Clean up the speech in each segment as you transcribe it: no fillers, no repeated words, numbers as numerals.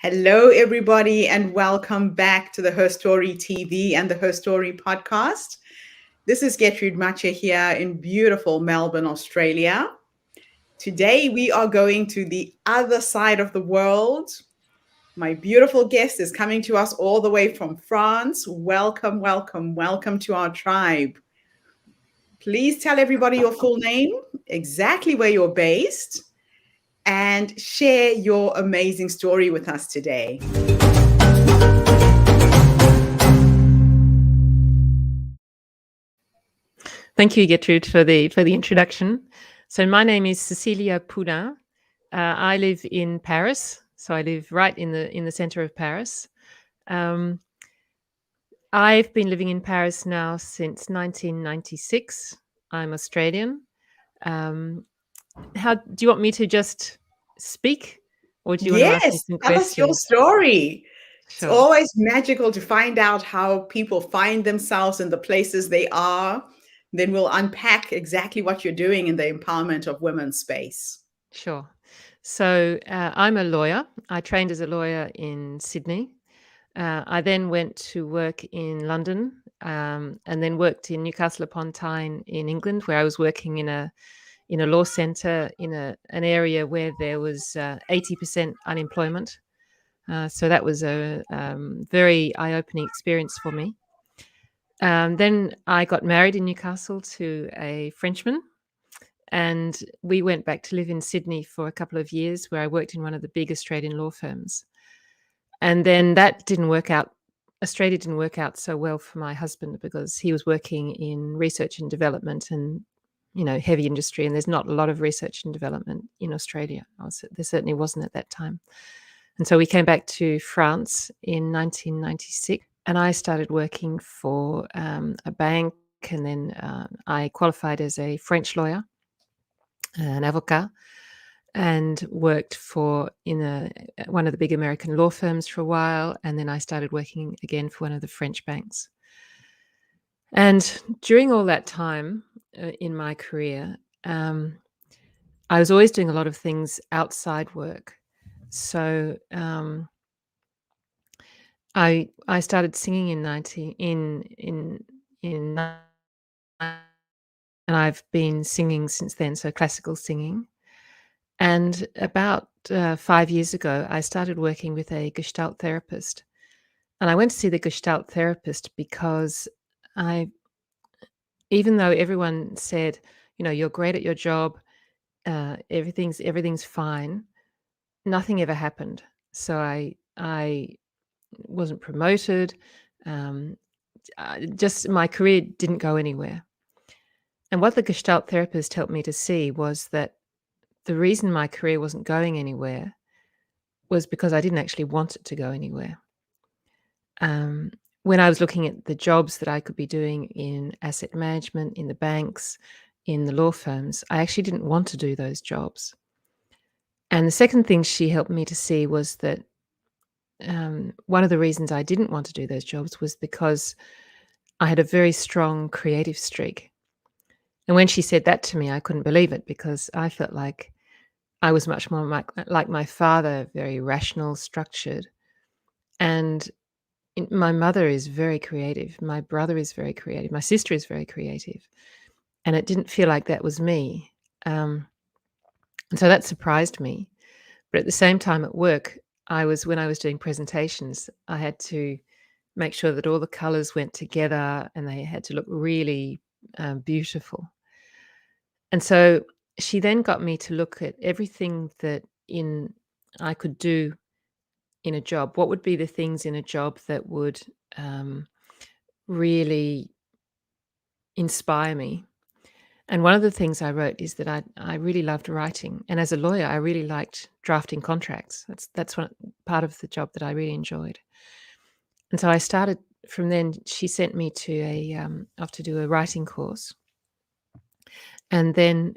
Hello, everybody, and welcome back to the Her Story TV and the Her Story podcast. This is Getrude Matshe here in beautiful Melbourne, Australia. Today, we are going to the other side of the world. My beautiful guest is coming to us all the way from France. Welcome, welcome, welcome to our tribe. Please tell everybody your full name, exactly where you're based, and share your amazing story with us today. Thank you, Getrude, for the introduction. So my name is Cecilia Poullain. I live in Paris, so I live right in the center of Paris. I've been living in Paris now since 1996. I'm Australian. How do you want me to just speak, or do you want to ask me Yes, some tell us your questions? story. It's Sure. always magical to find out how people find themselves in the places they are. Then we'll unpack exactly what you're doing in the empowerment of women's space. Sure. So I'm a lawyer. I trained as a lawyer in Sydney. I then went to work in London and then worked in Newcastle upon Tyne in England, where I was working in a law centre in an area where there was 80% unemployment. So that was a very eye-opening experience for me. Then I got married in Newcastle to a Frenchman, and we went back to live in Sydney for a couple of years, where I worked in one of the big Australian law firms. And then that didn't work out. Australia didn't work out so well for my husband because he was working in research and development and, heavy industry. And there's not a lot of research and development in Australia. There certainly wasn't at that time. And so we came back to France in 1996, and I started working for a bank. And then I qualified as a French lawyer, an avocat, and worked in one of the big American law firms for a while. And then I started working again for one of the French banks. And during all that time in my career, I was always doing a lot of things outside work. So I started singing and I've been singing since then, so classical singing. And about 5 years ago, I started working with a gestalt therapist. And I went to see the gestalt therapist because even though everyone said, you're great at your job, everything's fine, nothing ever happened. So I wasn't promoted. Just my career didn't go anywhere. And what the gestalt therapist helped me to see was that the reason my career wasn't going anywhere was because I didn't actually want it to go anywhere. When I was looking at the jobs that I could be doing in asset management, in the banks, in the law firms, I actually didn't want to do those jobs. And the second thing she helped me to see was that one of the reasons I didn't want to do those jobs was because I had a very strong creative streak. And when she said that to me, I couldn't believe it because I felt like I was much more like my father, very rational, structured. And my mother is very creative. My brother is very creative. My sister is very creative. And it didn't feel like that was me. And so that surprised me. But at the same time at work, when I was doing presentations, I had to make sure that all the colors went together and they had to look really beautiful. And so she then got me to look at everything that I could do in a job. What would be the things in a job that would really inspire me? And one of the things I wrote is that I really loved writing, and as a lawyer, I really liked drafting contracts. That's part of the job that I really enjoyed. And so I started from then. She sent me to off to do a writing course, and then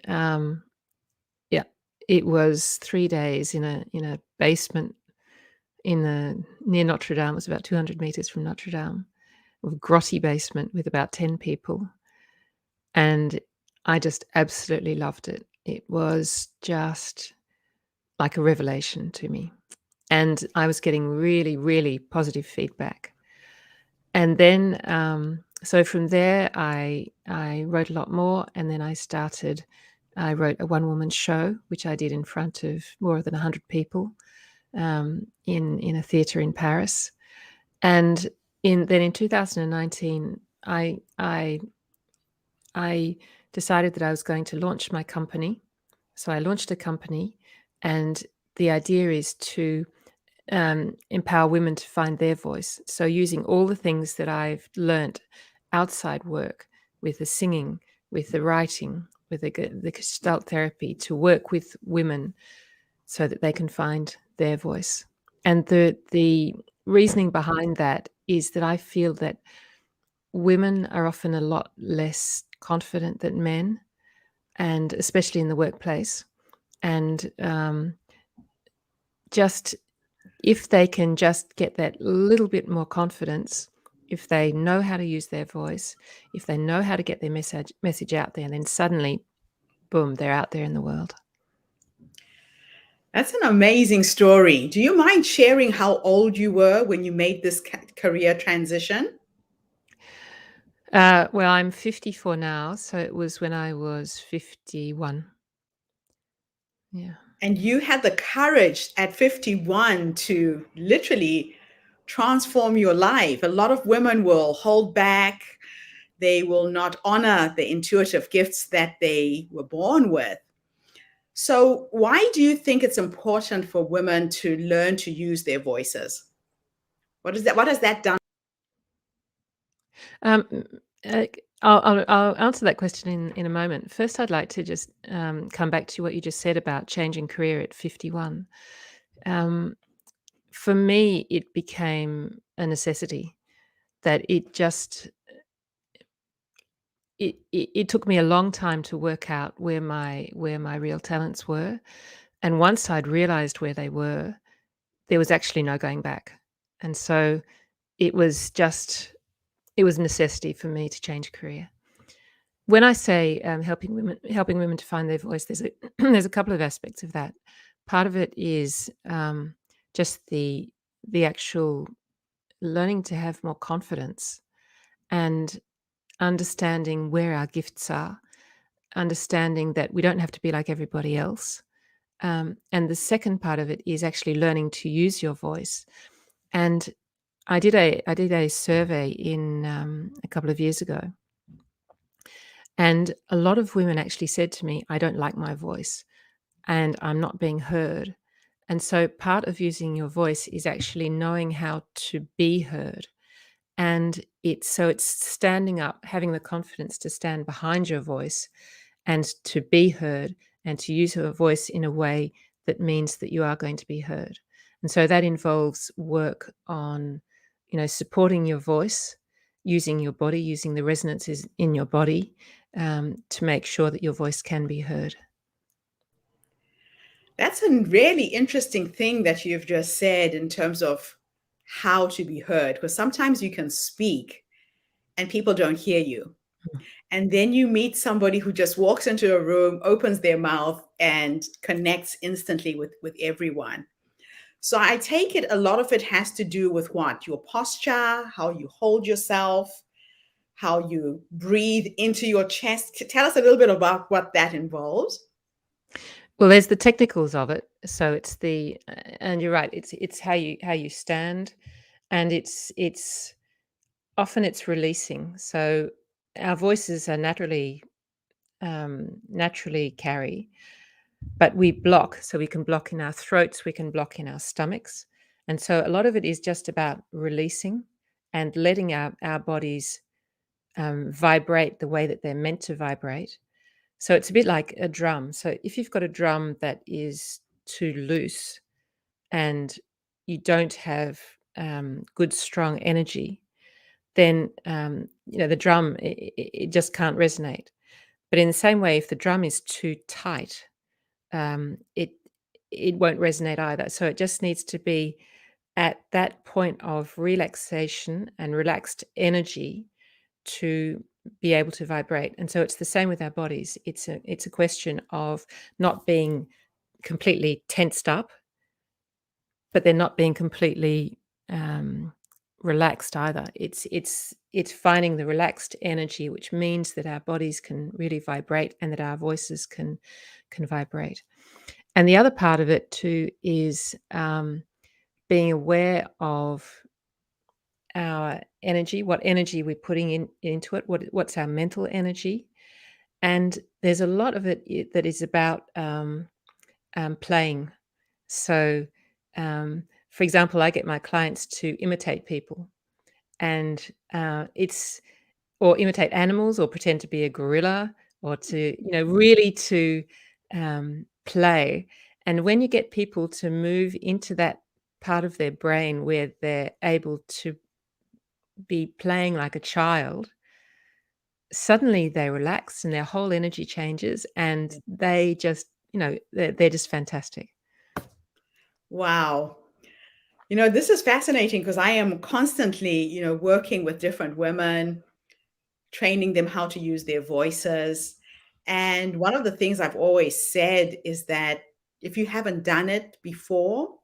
it was 3 days in a basement near Notre Dame. It was about 200 meters from Notre Dame, a grotty basement with about 10 people. And I just absolutely loved it. It was just like a revelation to me. and I was getting really, really positive feedback. And then, so from there, I wrote a lot more, and then I wrote a one-woman show, which I did in front of more than 100 people in a theatre in Paris. And in 2019, I decided that I was going to launch my company. So I launched a company, and the idea is to empower women to find their voice. So using all the things that I've learned outside work, with the singing, with the writing, with the gestalt therapy, to work with women so that they can find their voice. And the reasoning behind that is that I feel that women are often a lot less confident than men, and especially in the workplace. And just if they can just get that little bit more confidence, if they know how to use their voice, if they know how to get their message out there, and then suddenly, boom, they're out there in the world. That's an amazing story. Do you mind sharing how old you were when you made this career transition? Well, I'm 54 now, so it was when I was 51. Yeah. And you had the courage at 51 to literally transform your life. A lot of women will hold back. They will not honor the intuitive gifts that they were born with. So, why do you think it's important for women to learn to use their voices? What is that? What has that done? Um, I'll answer that question in a moment. First, I'd like to just come back to what you just said about changing career at 51. Um, for me, it became a necessity that it took me a long time to work out where my real talents were. And once I'd realized where they were, there was actually no going back. And so it was a necessity for me to change career. When I say helping women to find their voice, there's a couple of aspects of that. Part of it is just the actual learning to have more confidence and understanding where our gifts are, understanding that we don't have to be like everybody else. And the second part of it is actually learning to use your voice. And I did a survey in a couple of years ago, and a lot of women actually said to me, "I don't like my voice, and I'm not being heard." And so part of using your voice is actually knowing how to be heard. And it's standing up, having the confidence to stand behind your voice and to be heard, and to use your voice in a way that means that you are going to be heard. And so that involves work on, supporting your voice, using your body, using the resonances in your body, to make sure that your voice can be heard. That's a really interesting thing that you've just said in terms of how to be heard, because sometimes you can speak and people don't hear you. And then you meet somebody who just walks into a room, opens their mouth, and connects instantly with everyone. So I take it a lot of it has to do with what? Your posture, how you hold yourself, how you breathe into your chest. Tell us a little bit about what that involves. Well, there's the technicals of it. So and you're right. It's how you stand, and it's often it's releasing. So our voices are naturally carry, but we block. So we can block in our throats, we can block in our stomachs. And so a lot of it is just about releasing and letting our bodies vibrate the way that they're meant to vibrate. So it's a bit like a drum. So if you've got a drum that is too loose and you don't have good, strong energy, then the drum it just can't resonate. But in the same way, if the drum is too tight, it won't resonate either. So it just needs to be at that point of relaxation and relaxed energy to be able to vibrate. And so it's the same with our bodies. It's a question of not being completely tensed up, but they're not being completely relaxed either. It's finding the relaxed energy, which means that our bodies can really vibrate and that our voices can vibrate. And the other part of it too is being aware of our energy, what energy we're putting into it, what's our mental energy. And there's a lot of it that is about playing. So, for example, I get my clients to imitate people, and or imitate animals, or pretend to be a gorilla, or to really to play. And when you get people to move into that part of their brain where they're able to be playing like a child, suddenly they relax and their whole energy changes, and they just, they're just fantastic. Wow. This is fascinating because I am constantly, working with different women, training them how to use their voices. And one of the things I've always said is that if you haven't done it before,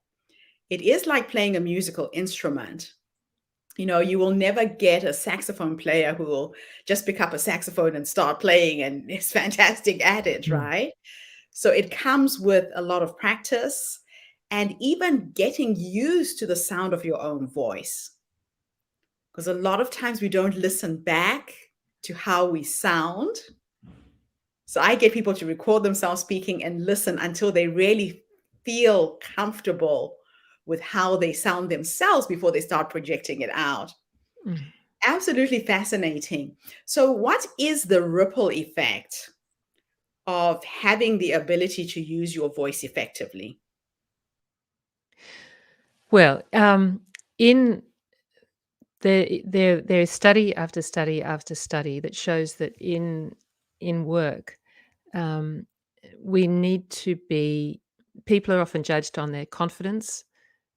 it is like playing a musical instrument. You will never get a saxophone player who will just pick up a saxophone and start playing and is fantastic at it, Mm. right? So it comes with a lot of practice and even getting used to the sound of your own voice. Because a lot of times we don't listen back to how we sound. So I get people to record themselves speaking and listen until they really feel comfortable with how they sound themselves before they start projecting it out. Mm. Absolutely fascinating. So, what is the ripple effect of having the ability to use your voice effectively? Well, in there is study after study after study that shows that in work, um, we need to be. People are often judged on their confidence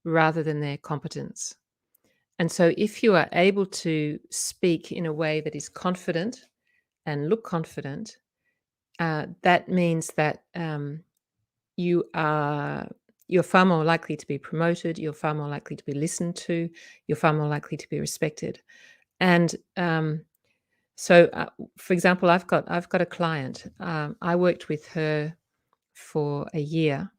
rather than their competence. And so, if you are able to speak in a way that is confident and look confident, that means that you are you're far more likely to be promoted. You're far more likely to be listened to. You're far more likely to be respected. And so, for example, I've got a client. I worked with her for a year,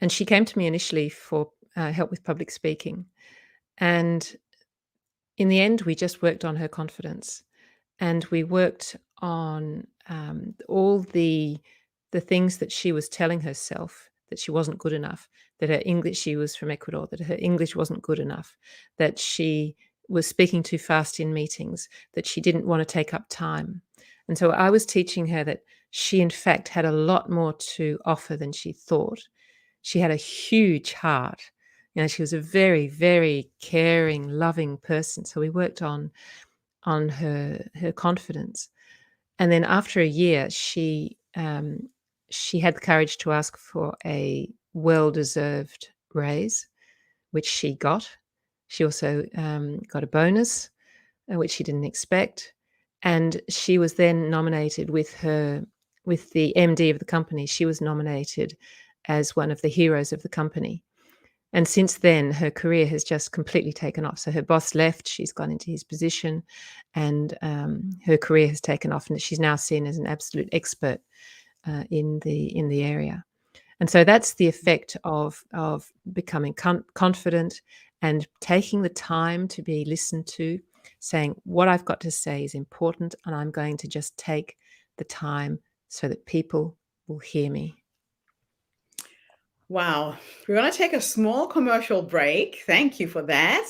and she came to me initially for help with public speaking. And in the end, we just worked on her confidence, and we worked on all the things that she was telling herself, that she wasn't good enough, that her English, she was from Ecuador, that her English wasn't good enough, that she was speaking too fast in meetings, that she didn't want to take up time. And so I was teaching her that she, in fact, had a lot more to offer than she thought. She had a huge heart. She was a very, very caring, loving person. So we worked on her confidence. And then after a year, she had the courage to ask for a well-deserved raise, which she got. She also got a bonus, which she didn't expect. And she was then nominated with the MD of the company. She was nominated as one of the heroes of the company. And since then, her career has just completely taken off. So her boss left, she's gone into his position, and her career has taken off, and she's now seen as an absolute expert in the area. And so that's the effect of becoming confident and taking the time to be listened to, saying what I've got to say is important, and I'm going to just take the time so that people will hear me. Wow. We're going to take a small commercial break. Thank you for that.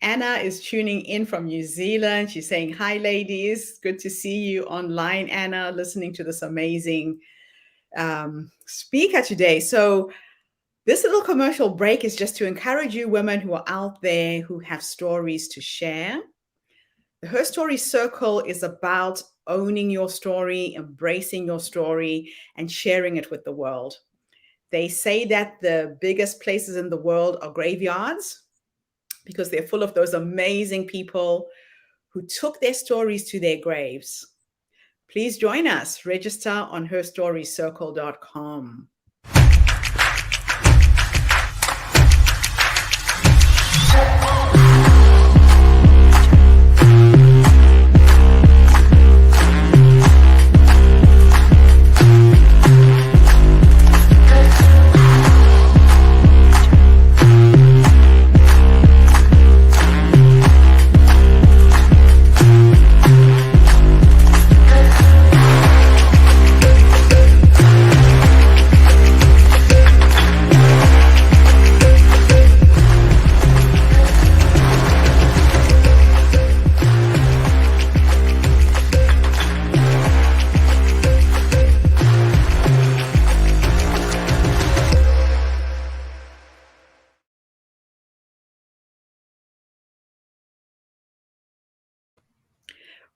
Anna is tuning in from New Zealand. She's saying, hi, ladies. Good to see you online, Anna, listening to this amazing speaker today. So this little commercial break is just to encourage you women who are out there who have stories to share. The Her Story Circle is about owning your story, embracing your story, and sharing it with the world. They say that the biggest places in the world are graveyards because they're full of those amazing people who took their stories to their graves. Please join us. Register on HerStoryCircle.com.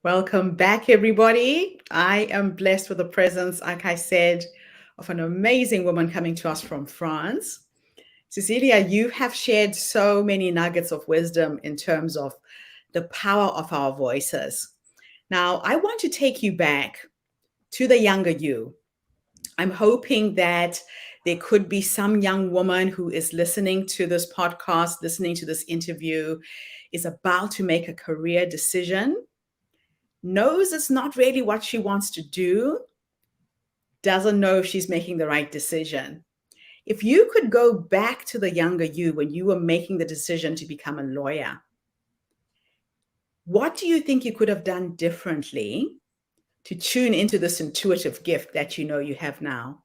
Welcome back, everybody. I am blessed with the presence, like I said, of an amazing woman coming to us from France. Cecilia, you have shared so many nuggets of wisdom in terms of the power of our voices. Now, I want to take you back to the younger you. I'm hoping that there could be some young woman who is listening to this podcast, listening to this interview, is about to make a career decision, knows it's not really what she wants to do, doesn't know if she's making the right decision. If you could go back to the younger you when you were making the decision to become a lawyer, what do you think you could have done differently to tune into this intuitive gift that you know you have now?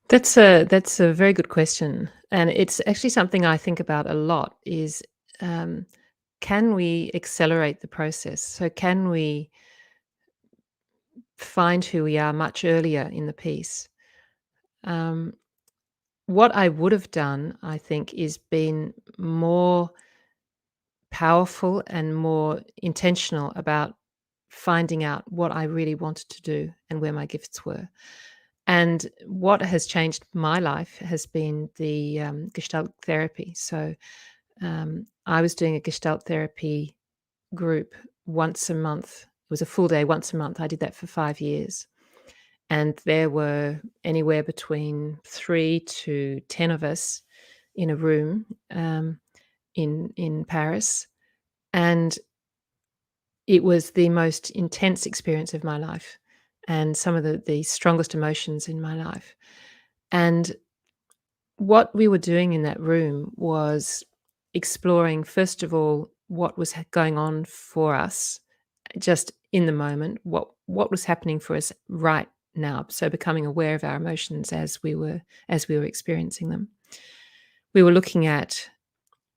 That's a very good question, and it's actually something I think about a lot. Is can we accelerate the process? So can we find who we are much earlier in the piece? Um, what I would have done, I think, is been more powerful and more intentional about finding out what I really wanted to do and where my gifts were. And what has changed my life has been the Gestalt therapy. So I was doing a Gestalt therapy group once a month. It was a full day once a month. I did that for 5 years. And there were anywhere between 3 to 10 of us in a room in Paris. And it was the most intense experience of my life and some of the strongest emotions in my life. And what we were doing in that room was exploring, first of all, what was going on for us just in the moment, what was happening for us right now. So becoming aware of our emotions as we were experiencing them. We were looking at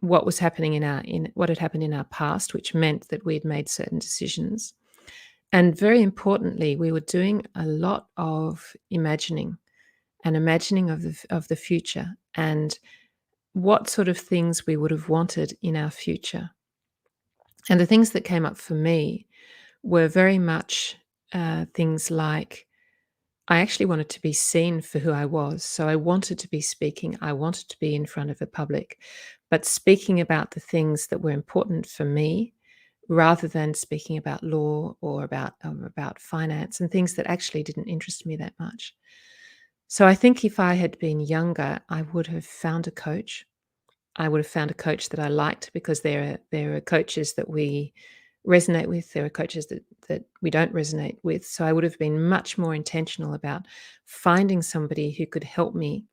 what was happening in what had happened in our past, which meant that we'd made certain decisions. And very importantly, we were doing a lot of imagining and imagining of the future and what sort of things we would have wanted in our future. And the things that came up for me were very much things like I actually wanted to be seen for who I was. So I wanted to be speaking, I wanted to be in front of a public, but speaking about the things that were important for me rather than speaking about law or about finance and things that actually didn't interest me that much. So I think if I had been younger, I would have found a coach. I would have found a coach that I liked because there are coaches that we resonate with. There are coaches that we don't resonate with. So I would have been much more intentional about finding somebody who could help me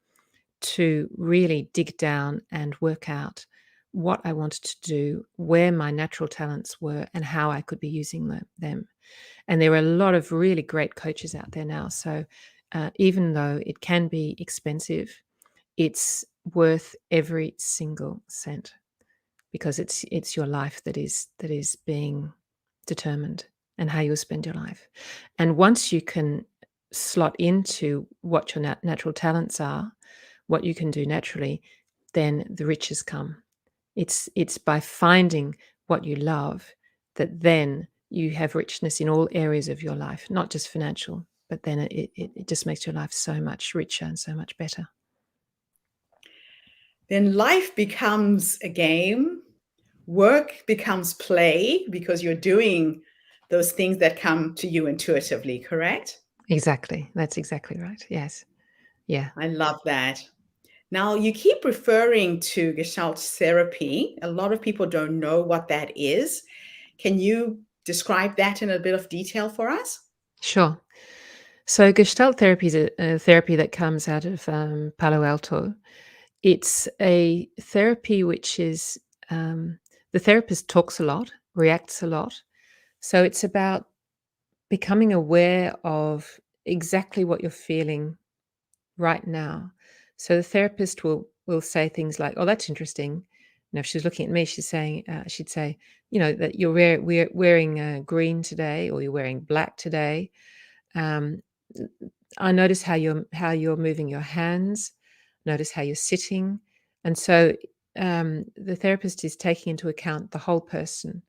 to really dig down and work out what I wanted to do, where my natural talents were, and how I could be using them. And there are a lot of really great coaches out there now. So even though it can be expensive, it's worth every single cent because it's your life that is being determined and how you'll spend your life. And once you can slot into what your natural talents are, what you can do naturally, then the riches come. It's by finding what you love that then you have richness in all areas of your life, not just financial, but then it just makes your life so much richer and so much better. Then life becomes a game, work becomes play because you're doing those things that come to you intuitively, correct? Exactly. That's exactly right. Yes. Yeah. I love that. Now, you keep referring to Gestalt therapy. A lot of people don't know what that is. Can you describe that in a bit of detail for us? Sure. So Gestalt therapy is a therapy that comes out of Palo Alto. It's a therapy which is the therapist talks a lot, reacts a lot. So it's about becoming aware of exactly what you're feeling right now. So the therapist will say things like, "Oh, that's interesting." Now, if she's looking at me, she'd say, that we're wearing green today, or you're wearing black today. Um, I notice how you're moving your hands. Notice how you're sitting, and so the therapist is taking into account the whole person.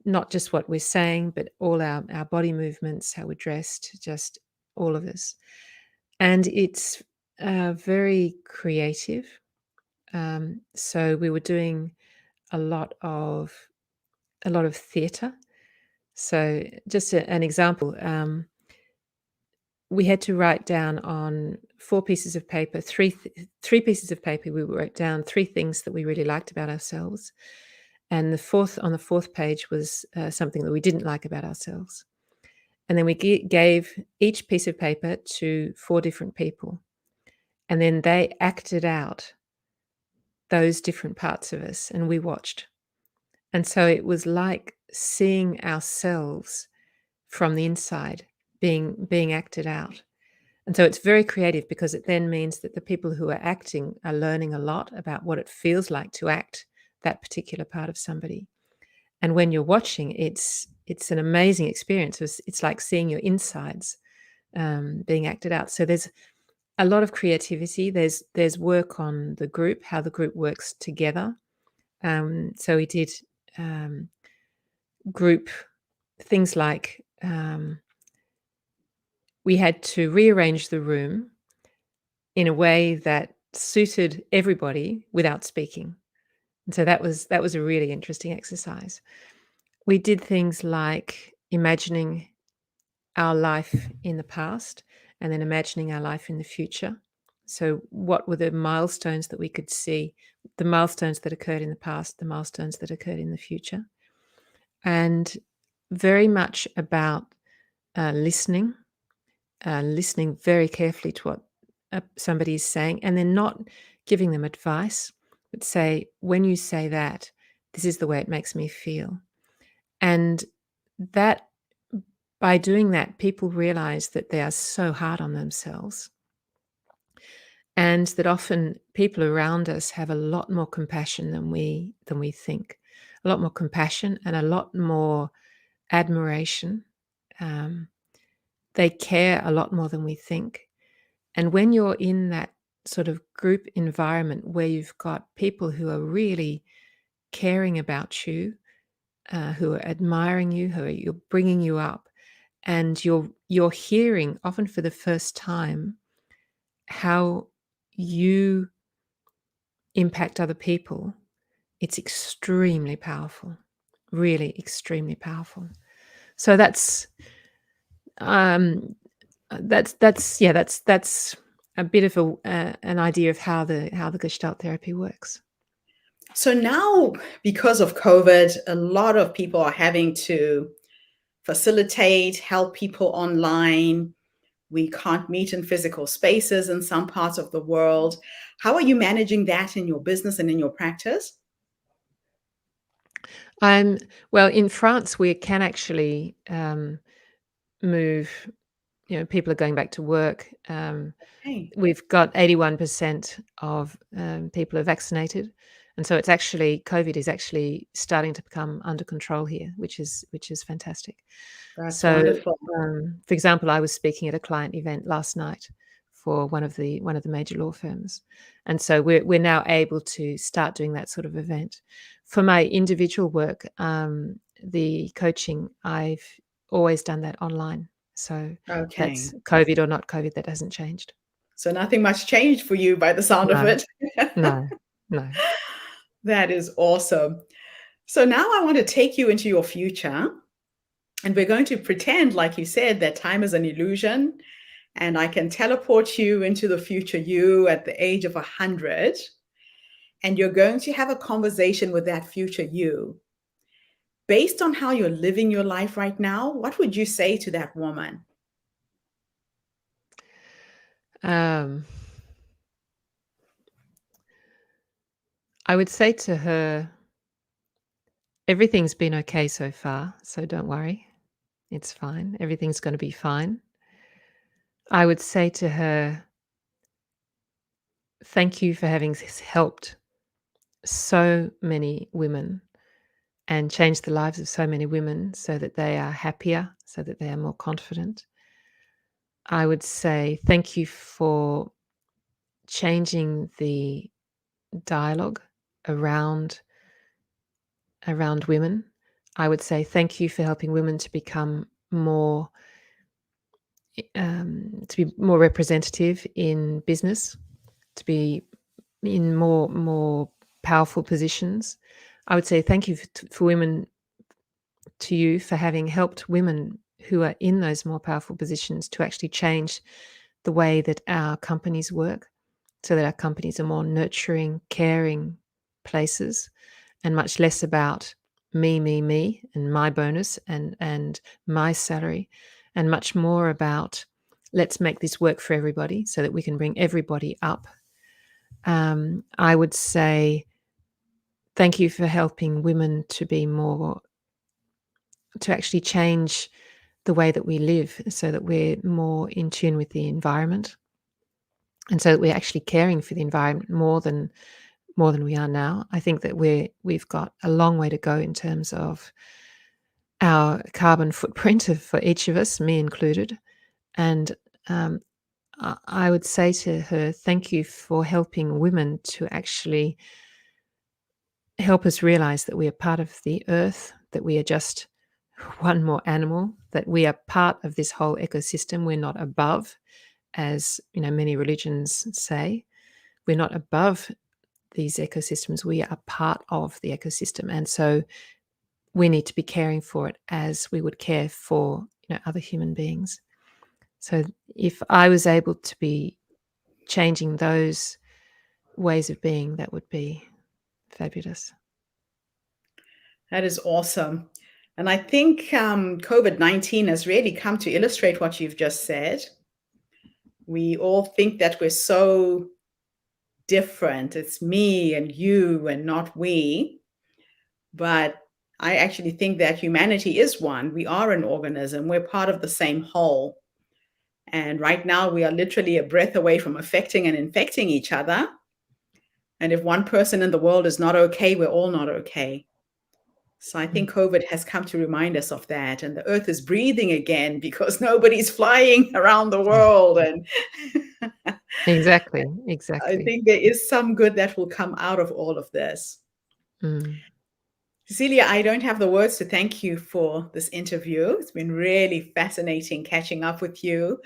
not just what we're saying, but all our body movements, how we're dressed, just all of us. And it's very creative. So we were doing a lot of theatre. So just an example, we had to write down on 4 pieces of paper, three pieces of paper. We wrote down 3 things that we really liked about ourselves, and on the fourth page was something that we didn't like about ourselves. And then we gave each piece of paper to 4 different people, and then they acted out those different parts of us, and we watched. And so it was like seeing ourselves from the inside being acted out. And so it's very creative, because it then means that the people who are acting are learning a lot about what it feels like to act that particular part of somebody. And when you're watching, it's an amazing experience. It's like seeing your insides being acted out. So there's a lot of creativity. There's work on the group, how the group works together. So we did group things like we had to rearrange the room in a way that suited everybody without speaking. And so that was a really interesting exercise. We did things like imagining our life in the past and then imagining our life in the future. So what were the milestones that we could see, the milestones that occurred in the past, the milestones that occurred in the future? And very much about listening very carefully to what somebody is saying, and then not giving them advice, but say, when you say that, this is the way it makes me feel. And that, by doing that, people realize that they are so hard on themselves, and that often people around us have a lot more compassion than we think, a lot more compassion and a lot more admiration. They care a lot more than we think. And when you're in that sort of group environment where you've got people who are really caring about you, who are admiring you, you're bringing you up, and you're hearing, often for the first time, how you impact other people, it's extremely powerful, really extremely powerful. So that's a bit of an idea of how the Gestalt therapy works. So now, because of COVID, a lot of people are having to facilitate, help people online. We can't meet in physical spaces in some parts of the world. How are you managing that in your business and in your practice? Well, in France, we can actually move. People are going back to work. Hey, We've got 81% of people are vaccinated, and so it's actually COVID is actually starting to become under control here, which is fantastic. that's So, wonderful. for example, I was speaking at a client event last night for one of the major law firms, and so we're now able to start doing that sort of event. For my individual work, the coaching, I've always done that online. So Okay. that's COVID or not COVID, that hasn't changed. So nothing much changed for you by the sound of No, it. no, no. That is awesome. So now I want to take you into your future, and we're going to pretend, like you said, that time is an illusion, and I can teleport you into the future you at the age of 100, and you're going to have a conversation with that future you. Based on how you're living your life right now, what would you say to that woman? Um, I would say to her, everything's been okay so far, so don't worry. It's fine. Everything's going to be fine. I would say to her, thank you for having helped so many women and changed the lives of so many women so that they are happier, so that they are more confident. I would say thank you for changing the dialogue around women. I would say thank you for helping women to become more to be more representative in business, to be in more powerful positions. I would say thank you for women to you for having helped women who are in those more powerful positions to actually change the way that our companies work, so that our companies are more nurturing, caring places, and much less about me, and my bonus and my salary, and much more about let's make this work for everybody so that we can bring everybody up. I would say thank you for helping women to be more, to actually change the way that we live so that we're more in tune with the environment, and so that we're actually caring for the environment more than we are now. I think that we've got a long way to go in terms of our carbon footprint for each of us, me included. And um, I would say to her, thank you for helping women to actually help us realize that we are part of the earth, that we are just one more animal, that we are part of this whole ecosystem. We're not above, as many religions say. We're not above these ecosystems. We are part of the ecosystem. And so we need to be caring for it as we would care for other human beings. So if I was able to be changing those ways of being, that would be fabulous. That is awesome. And I think COVID-19 has really come to illustrate what you've just said. We all think that we're so different. It's me and you and not we. But I actually think that humanity is one. We are an organism. We're part of the same whole. And right now, we are literally a breath away from affecting and infecting each other. And if one person in the world is not okay, we're all not okay. So I think COVID has come to remind us of that. And the earth is breathing again because nobody's flying around the world. And Exactly, I exactly. think there is some good that will come out of all of this. Mm. Cecilia, I don't have the words to thank you for this interview. It's been really fascinating catching up with you.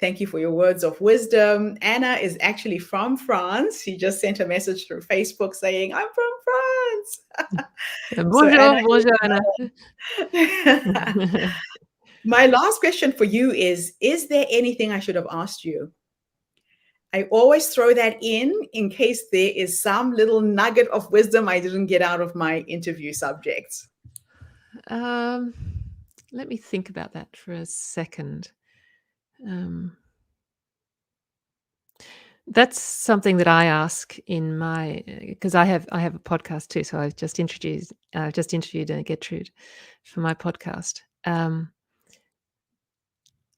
Thank you for your words of wisdom. Anna is actually from France. She just sent a message through Facebook saying, I'm from France. So Anna Bonjour, bonjour, Anna. my last question for you is there anything I should have asked you? I always throw that in case there is some little nugget of wisdom I didn't get out of my interview subjects. um, Let me think about that for a second. That's something that I ask in my, because I have a podcast too. So I've just interviewed Getrude for my podcast.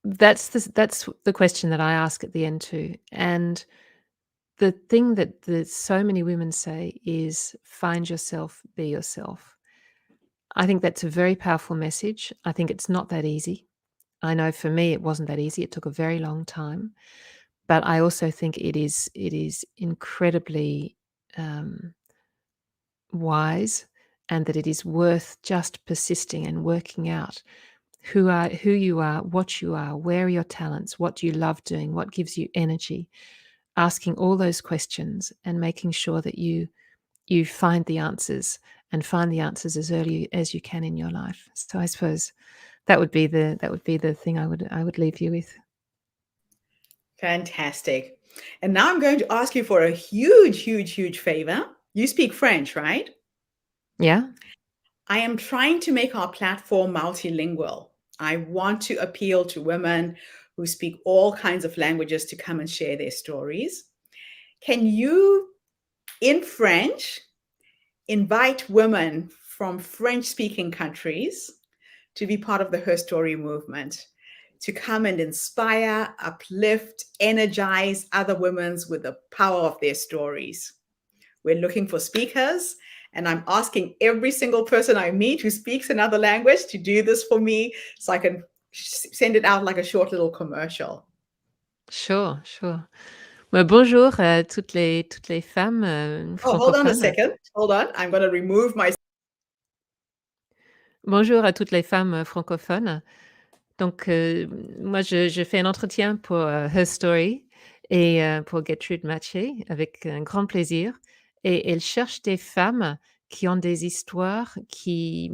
That's the question that I ask at the end too. And the thing that so many women say is find yourself, be yourself. I think that's a very powerful message. I think it's not that easy. I know for me it wasn't that easy. It took a very long time. But I also think it is incredibly wise, and that it is worth just persisting and working out who you are, what you are, where are your talents, what do you love doing, what gives you energy, asking all those questions and making sure that you find the answers, and find the answers as early as you can in your life. So I suppose that would be the thing I would leave you with. Fantastic. And now I'm going to ask you for a huge, huge, huge favor. You speak French, right? Yeah. I am trying to make our platform multilingual. I want to appeal to women who speak all kinds of languages to come and share their stories. Can you, in French, invite women from French speaking countries to be part of the Her Story movement, to come and inspire, uplift, energize other women with the power of their stories? We're looking for speakers, and I'm asking every single person I meet who speaks another language to do this for me so I can send it out like a short little commercial. Sure, sure. Bah, bonjour à toutes les femmes, Oh, hold on a francophones. second. Hold on. I'm going to remove my Bonjour à toutes les femmes francophones. Donc, moi, je fais un entretien pour Her Story et pour Getrude Matshe avec un grand plaisir. Et elle cherche des femmes qui ont des histoires qui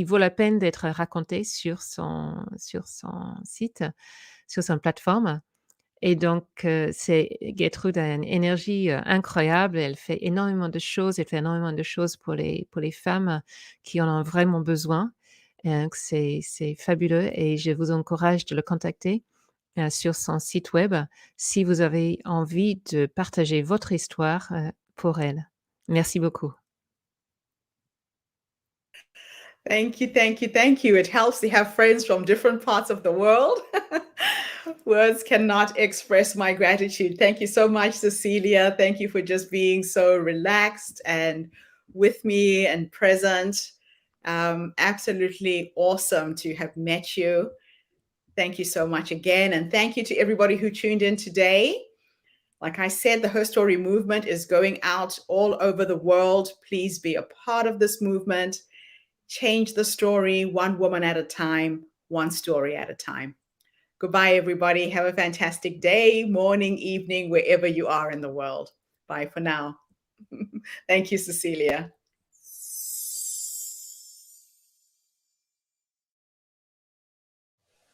vaut la peine d'être racontées sur son site, sur son plateforme. Et donc, Gertrude a une énergie, incroyable. Elle fait énormément de choses. Elle fait énormément de choses pour les femmes qui en ont vraiment besoin. Donc c'est fabuleux et je vous encourage de le contacter, sur son site web si vous avez envie de partager votre histoire, pour elle. Merci beaucoup. Thank you, thank you, thank you. It helps to have friends from different parts of the world. Words cannot express my gratitude. Thank you so much, Cecilia. Thank you for just being so relaxed and with me and present. Absolutely awesome to have met you. Thank you so much again. And thank you to everybody who tuned in today. Like I said, the Her Story movement is going out all over the world. Please be a part of this movement. Change the story one woman at a time, one story at a time. Goodbye, everybody. Have a fantastic day, morning, evening, wherever you are in the world. Bye for now. Thank you, Cecilia.